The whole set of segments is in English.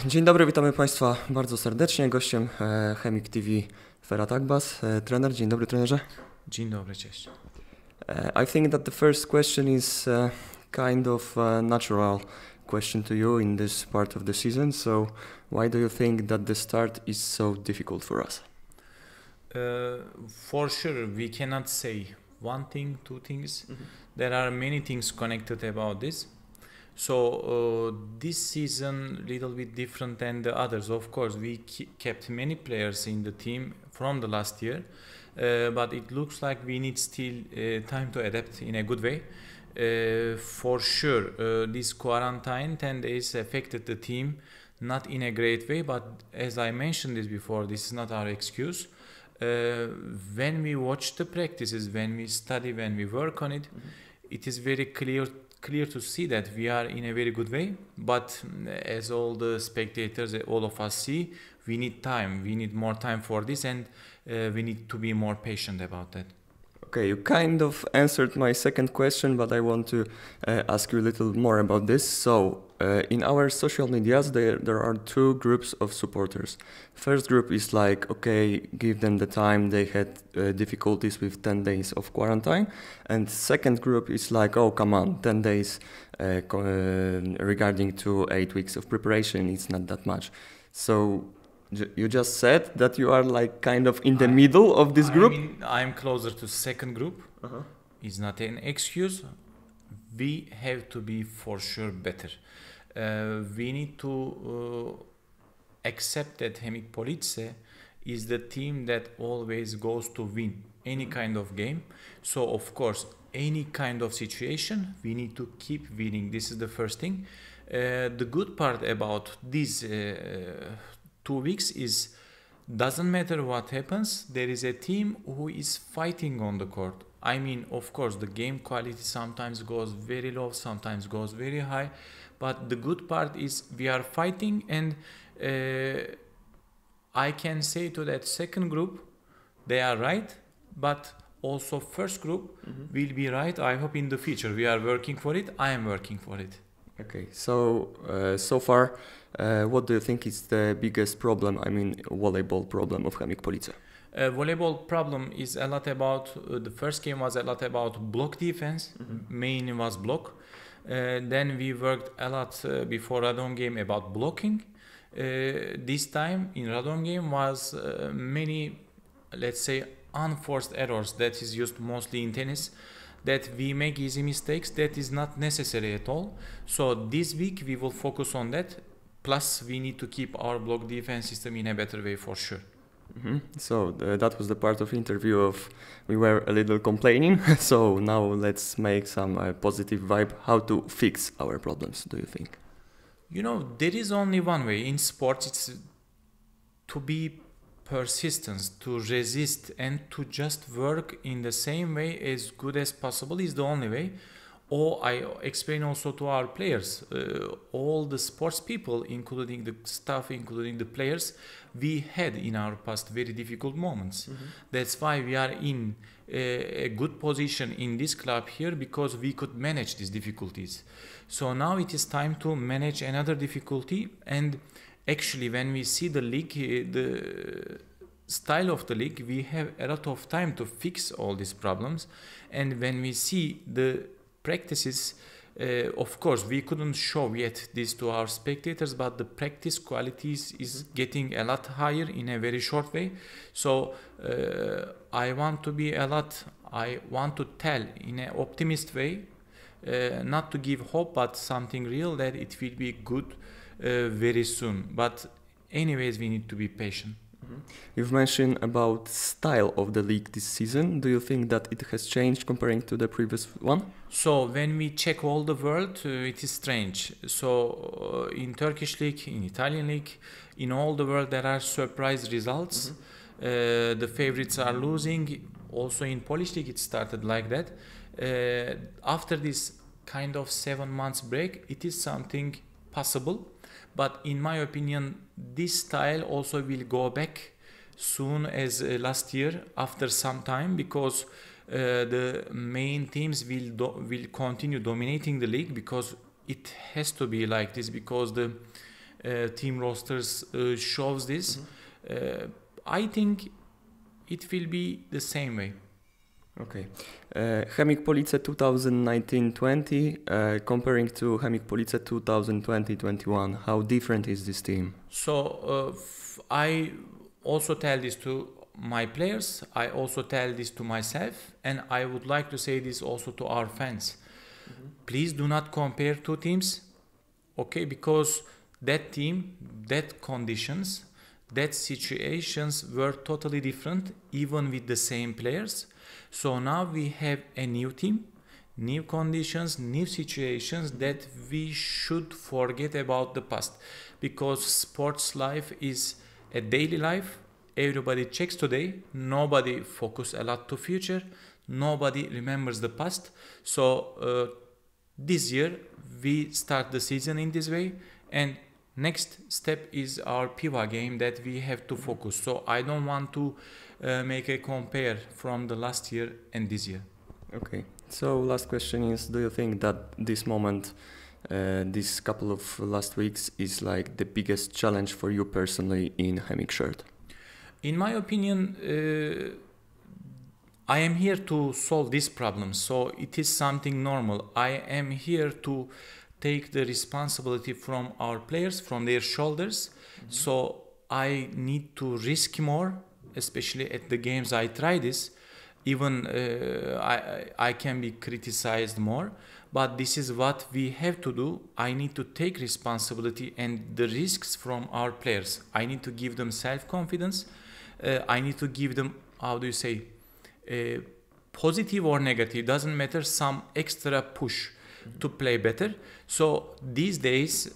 Dzień dobry, witamy Państwa bardzo serdecznie. Gościem Chemik TV Ferhat Akbas, trener. Dzień dobry, trenerze. Dzień dobry, cześć. I think that the first question is kind of a natural question to you in this part of the season. So why do you think that the start is so difficult for us? For sure, we cannot say one thing, two things. There are many things connected about this. So this season little bit different than the others. Of course, we kept many players in the team from the last year, but it looks like we need still time to adapt in a good way. For sure, this quarantine 10 days affected the team, not in a great way, but as I mentioned this before, this is not our excuse. When we watch the practices, when we study, when we work on it, it is very clear to see that we are in a very good way, but as all the spectators, all of us see, we need time. We need more time for this, and we need to be more patient about that. Okay, you kind of answered my second question, but I want to ask you a little more about this. So, in our social medias, there are two groups of supporters. First group is like, okay, give them the time, they had difficulties with 10 days of quarantine. And second group is like, oh, come on, 10 days regarding to 8 weeks of preparation, it's not that much. So, you just said that you are like kind of in the middle of this group? I mean, I'm closer to second group. It's not an excuse. We have to be for sure better. We need to accept that Chemik Police is the team that always goes to win any kind of game. So of course, any kind of situation, we need to keep winning. This is the first thing. The good part about these 2 weeks is doesn't matter what happens, there is a team who is fighting on the court. I mean, of course, the game quality sometimes goes very low, sometimes goes very high, but the good part is we are fighting, and I can say to that second group, they are right, but also first group will be right. I hope in the future. We are working for it. I am working for it. Okay, so so far, what do you think is the biggest problem, I mean, volleyball problem of Chemik Police? Volleyball problem is a lot about, the first game was a lot about block defense, main was block. Then we worked a lot before Radom game about blocking. This time in Radom game was many, let's say, unforced errors that is used mostly in tennis, that we make easy mistakes that is not necessary at all. So this week we will focus on that. Plus we need to keep our block defense system in a better way for sure. So that was the part of interview of we were a little complaining. So now let's make some positive vibe. How to fix our problems, do you think? You know, there is only one way in sports. It's to be persistence, to resist, and to just work in the same way as good as possible is the only way. Or I explain also to our players, all the sports people, including the staff, including the players, we had in our past very difficult moments. That's why we are in a good position in this club here, because we could manage these difficulties. So now it is time to manage another difficulty. And actually, when we see the league, the style of the league, we have a lot of time to fix all these problems. And when we see the practices, of course, we couldn't show yet this to our spectators, but the practice qualities is getting a lot higher in a very short way. So I want to be I want to tell in an optimist way, not to give hope, but something real, that it will be good very soon. But anyways, we need to be patient. You've mentioned about style of the league this season. Do you think that it has changed comparing to the previous one? So when we check all the world, it is strange. So in Turkish league, in Italian league, in all the world there are surprise results. The favorites are losing. Also in Polish league it started like that. After this kind of 7 months break, it is something possible. But in my opinion, this style also will go back soon as last year after some time, because the main teams will continue dominating the league, because it has to be like this, because the team rosters shows this. I think it will be the same way. Okay. Chemik Police 2019-20, comparing to Chemik Police 2020-21, how different is this team? So I also tell this to my players, I also tell this to myself, and I would like to say this also to our fans. Please do not compare two teams, okay, because that team, that conditions, that situations were totally different, even with the same players. So now we have a new team, new conditions, new situations that we should forget about the past, because sports life is a daily life. Everybody checks today, nobody focus a lot to future, nobody remembers the past. So this year we start the season in this way, and next step is our PIVA game that we have to focus. So I don't want to make a compare from the last year and this year. Okay. So last question is, do you think that this moment, this couple of last weeks is like the biggest challenge for you personally in Chemik shirt? In my opinion, I am here to solve this problem. So it is something normal. I am here to take the responsibility from our players, from their shoulders. So I need to risk more, especially at the games I try this. Even I can be criticized more, but this is what we have to do. I need to take responsibility and the risks from our players. I need to give them self-confidence. I need to give them, how do you say, positive or negative, doesn't matter, some extra push to play better. So these days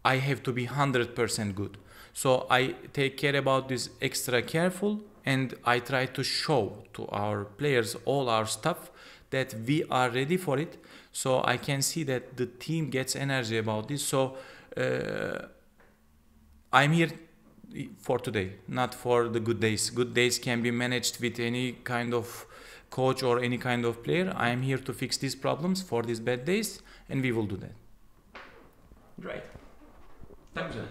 I have to be 100% good. So I take care about this extra careful, and I try to show to our players, all our stuff, that we are ready for it. So I can see that the team gets energy about this. So I'm here for today, not for the good days. Good days can be managed with any kind of coach or any kind of player. I am here to fix these problems for these bad days, and we will do that. Great. Dobrze.